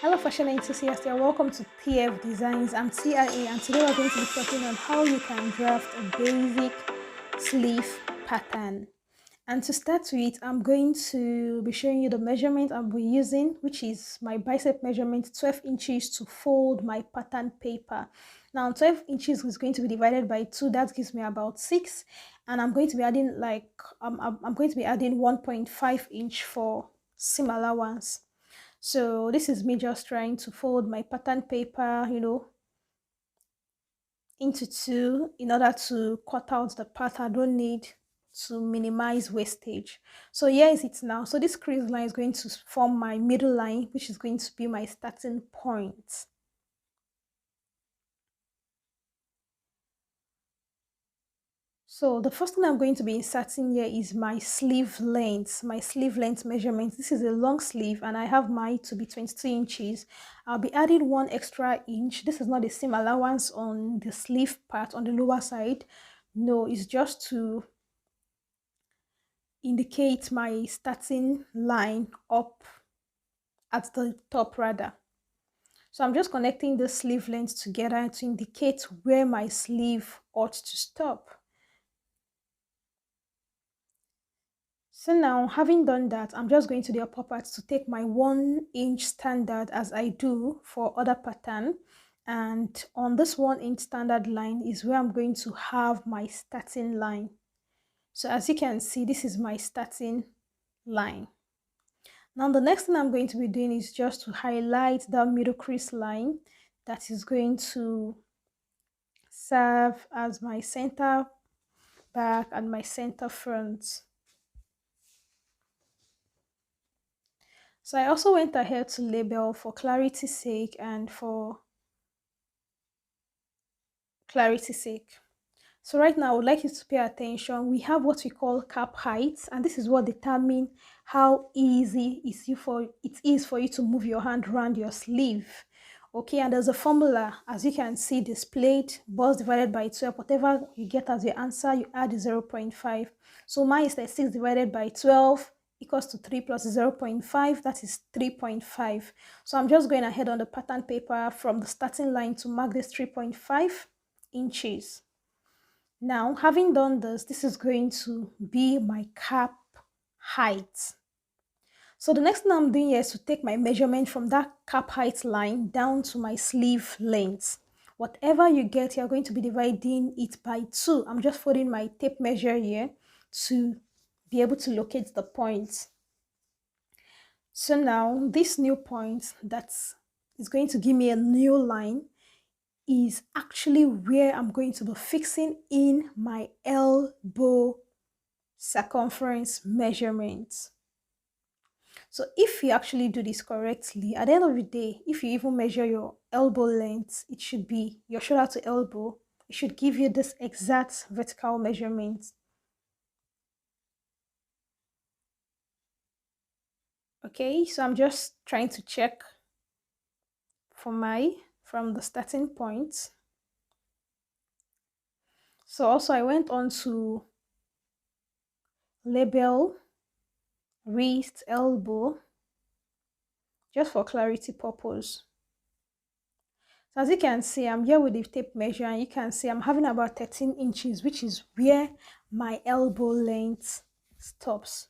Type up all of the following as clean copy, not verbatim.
Hello fashion enthusiasts, you're welcome to TF Designs. I'm TIA and today we're going to be talking on how you can draft a basic sleeve pattern. And to start with, I'm going to be showing you the measurement I'll be using, which is my bicep measurement, 12 inches to fold my pattern paper. Now 12 inches is going to be divided by 2, that gives me about 6, and I'm going to be adding I'm going to be adding 1.5 inch for seam allowance. So this is me just trying to fold my pattern paper, into two in order to cut out the part I don't need to minimize wastage. So here is it now. So this crease line is going to form my middle line, which is going to be my starting point. So the first thing I'm going to be inserting here is my sleeve length measurement. This is a long sleeve and I have mine to be 22 inches. I'll be adding 1 extra inch. This is not the seam allowance on the sleeve part on the lower side. No, it's just to indicate my starting line up at the top rather. So I'm just connecting the sleeve length together to indicate where my sleeve ought to stop. So now, having done that, I'm just going to the upper part to take my 1 inch standard as I do for other pattern. And on this 1 inch standard line is where I'm going to have my starting line. So as you can see, this is my starting line. Now the next thing I'm going to be doing is just to highlight the middle crease line that is going to serve as my center back and my center front. So I also went ahead to label for clarity's sake and for clarity's sake. So right now I would like you to pay attention. We have what we call cap height, and this is what determines how easy it is for you to move your hand around your sleeve. Okay, and there's a formula, as you can see displayed, bus divided by 12. Whatever you get as your answer, you add 0.5. So mine is like 6 divided by 12 equals to 3 plus 0.5, that is 3.5. So I'm just going ahead on the pattern paper from the starting line to mark this 3.5 inches. Now, having done this, this is going to be my cap height. So the next thing I'm doing here is to take my measurement from that cap height line down to my sleeve length. Whatever you get, you're going to be dividing it by 2. I'm just folding my tape measure here to be able to locate the point. So now this new point that is going to give me a new line is actually where I'm going to be fixing in my elbow circumference measurement. So if you actually do this correctly, at the end of the day, if you even measure your elbow length, it should be your shoulder to elbow. It should give you this exact vertical measurement. Okay, so I'm just trying to check from the starting point. So also I went on to label wrist, elbow, just for clarity purpose. So as you can see, I'm here with the tape measure and you can see I'm having about 13 inches, which is where my elbow length stops.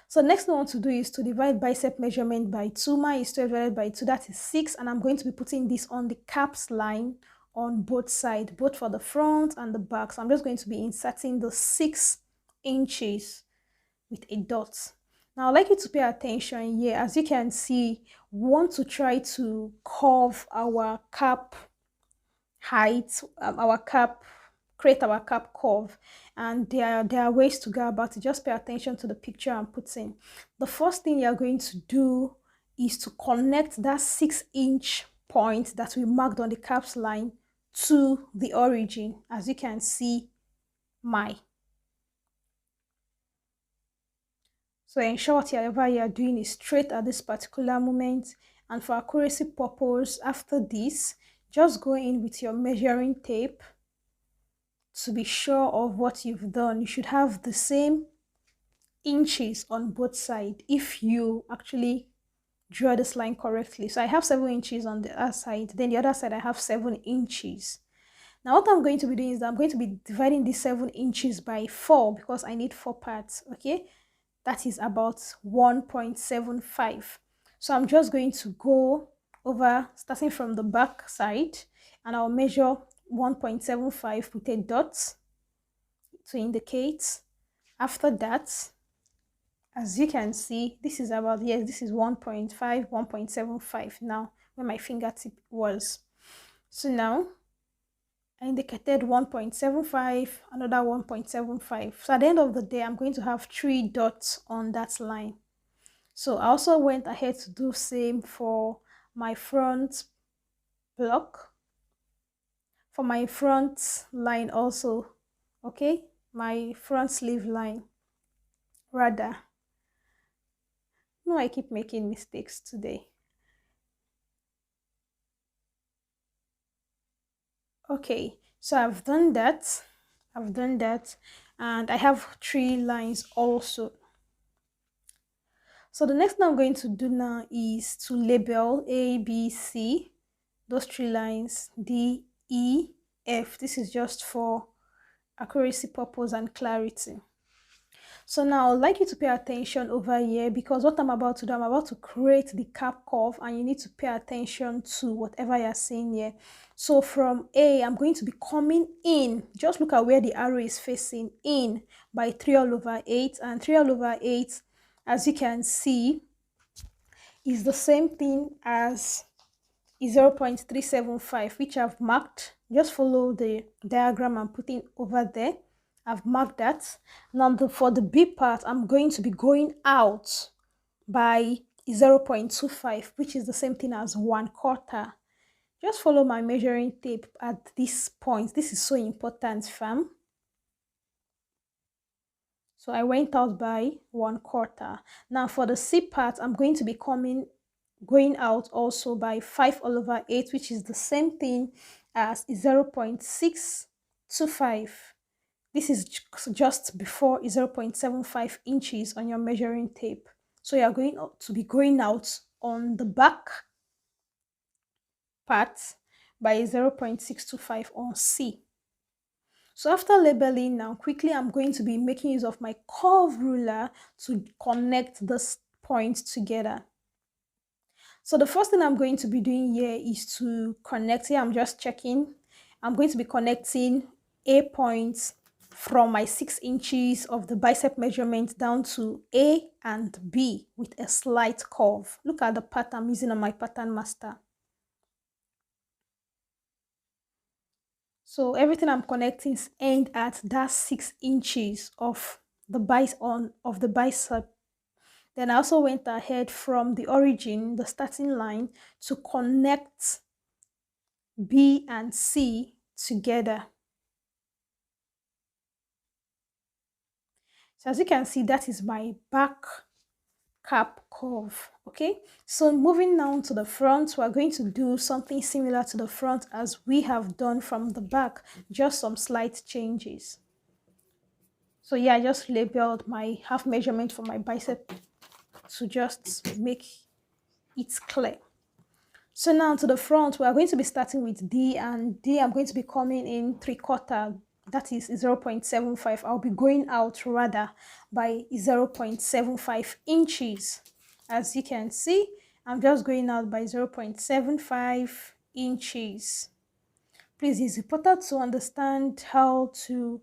So next thing I want to do is to divide bicep measurement by 2. Mine is 12 divided by 2, that is 6, and I'm going to be putting this on the caps line on both sides, both for the front and the back. So I'm just going to be inserting the 6 inches with a dot. Now I'd like you to pay attention here. As you can see, we want to try to curve our cap height, create our cap curve, and there are ways to go about it. Just pay attention to the picture I'm putting. The first thing you're going to do is to connect that 6-inch point that we marked on the caps line to the origin. As you can see, so ensure whatever you are doing is straight at this particular moment, and for accuracy purpose, after this, just go in with your measuring tape to be sure of what you've done. You should have the same inches on both sides if you actually draw this line correctly. So I have 7 inches on the other side, then the other side I have 7 inches. Now what I'm going to be doing is that I'm going to be dividing these 7 inches by 4 because I need 4 parts, okay? That is about 1.75. So I'm just going to go over, starting from the back side, and I'll measure 1.75 with a dot to indicate. After that, as you can see, this is about, yes, this is 1.5, 1.75 now, where my fingertip was. So now, I indicated 1.75, another 1.75. So at the end of the day, I'm going to have 3 dots on that line. So I also went ahead to do same for my front block, for my front line also, okay? My front sleeve line, rather. No, I keep making mistakes today. Okay, so I've done that. And I have 3 lines also. So the next thing I'm going to do now is to label A, B, C, those 3 lines, D, E, F. This is just for accuracy purpose and clarity. So now I'd like you to pay attention over here, because what I'm about to do, I'm about to create the cap curve, and you need to pay attention to whatever you're seeing here. So from A, I'm going to be coming in. Just look at where the arrow is facing, in by 3 all over 8. And 3 all over 8, as you can see, is the same thing as 0.375, which I've marked. Just follow the diagram I'm putting over there. I've marked that. Now for the B part, I'm going to be going out by 0.25, which is the same thing as 1/4. Just follow my measuring tape at this point. This is so important, fam. So I went out by 1/4. Now for the C part, I'm going to be going out also by 5 all over 8, which is the same thing as 0.625. This is just before 0.75 inches on your measuring tape. So you are going to be going out on the back part by 0.625 on C. So after labeling now, quickly I'm going to be making use of my curve ruler to connect this point together. So the first thing I'm going to be doing here is to connect. Here I'm just checking. I'm going to be connecting A points from my 6 inches of the bicep measurement down to A and B with a slight curve. Look at the pattern I'm using on my pattern master. So everything I'm connecting is end at that 6 inches of the bicep. Then I also went ahead from the origin, the starting line, to connect B and C together. So as you can see, that is my back cap curve. Okay, so moving now to the front, we're going to do something similar to the front as we have done from the back, just some slight changes. So yeah, I just labeled my half measurement for my bicep to just make it clear. So now to the front, we are going to be starting with D, and D I'm going to be coming in 3/4, that is 0.75. I'll be going out rather by 0.75 inches. As you can see, I'm just going out by 0.75 inches. Please, it's important to understand how to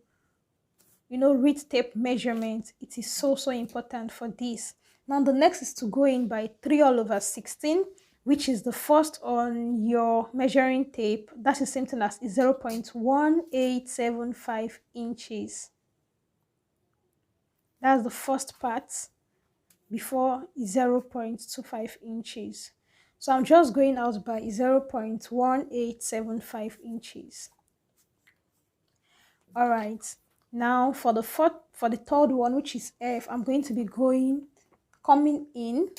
read tape measurement. It is so important for this. Now the next is to go in by 3 all over 16, which is the first on your measuring tape. That's the same thing as 0.1875 inches. That's the first part before 0.25 inches. So I'm just going out by 0.1875 inches. All right. Now for the third one, which is F, I'm going to be coming in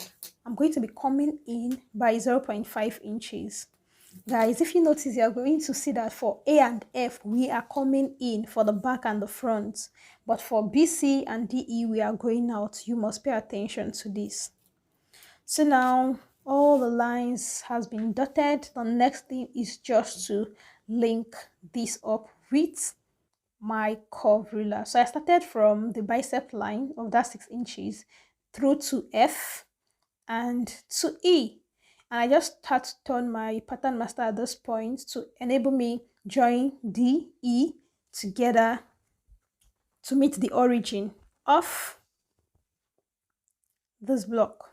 by 0.5 inches. Guys, if you notice, you're going to see that for A and F, we are coming in for the back and the front. But for B, C, and D, E, we are going out. You must pay attention to this. So now All the lines has been dotted. The next thing is just to link this up with my curve ruler. So I started from the bicep line of that 6 inches through to F and to E. And I just start to turn my pattern master at this point to enable me join D, E together to meet the origin of this block.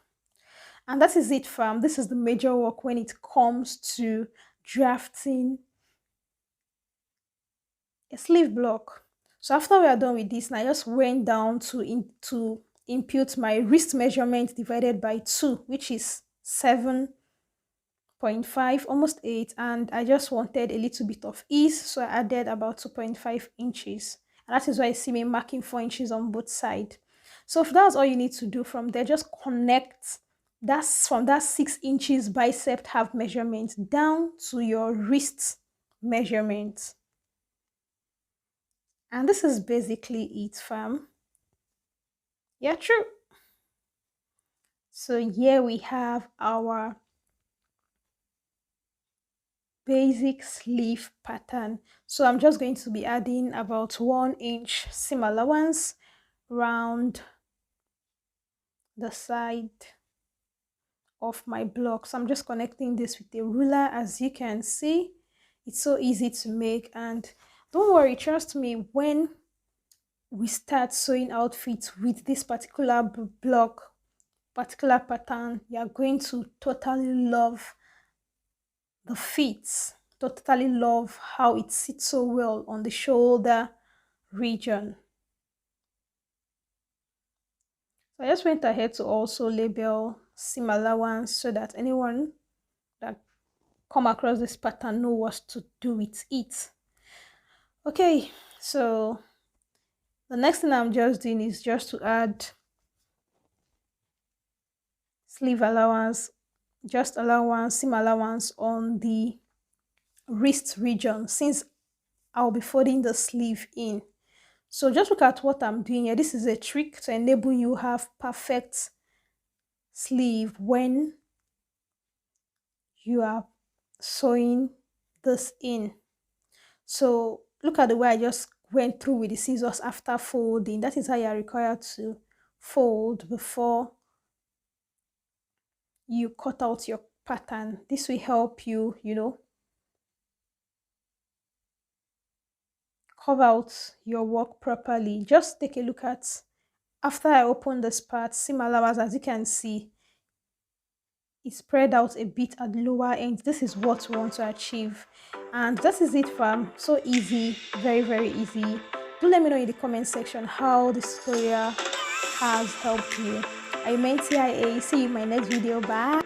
And that is it, fam. This is the major work when it comes to drafting a sleeve block. So after we are done with this, I just went down to impute my wrist measurement divided by 2, which is 7.5, almost 8, and I just wanted a little bit of ease, so I added about 2.5 inches. And that is why you see me marking 4 inches on both sides. So if that's all you need to do from there, just connect that's from that 6 inches bicep half measurement down to your wrist measurement. And this is basically it, fam. Yeah, true. So here we have our basic sleeve pattern. So I'm just going to be adding about 1 inch seam allowance round the side of my block. So I'm just connecting this with a ruler. As you can see, it's so easy to make, and don't worry, trust me, when we start sewing outfits with this particular block, particular pattern, you're going to totally love the fits, totally love how it sits so well on the shoulder region. So I just went ahead to also label seam allowance so that anyone that come across this pattern know what to do with it. Okay, so the next thing I'm just doing is just to add sleeve allowance, just allowance, seam allowance on the wrist region, since I'll be folding the sleeve in. So just look at what I'm doing here. This is a trick to enable you have perfect sleeve when you are sewing this in. So look at the way I just went through with the scissors after folding. That is how you are required to fold before you cut out your pattern. This will help you, carve out your work properly. Just take a look at, after I open this part, seam allowance, as you can see, it spread out a bit at the lower end. This is what we want to achieve, and that is it, fam. So easy, very, very easy. Do let me know in the comment section how this tutorial has helped you. I meant TIA. See you in my next video. Bye.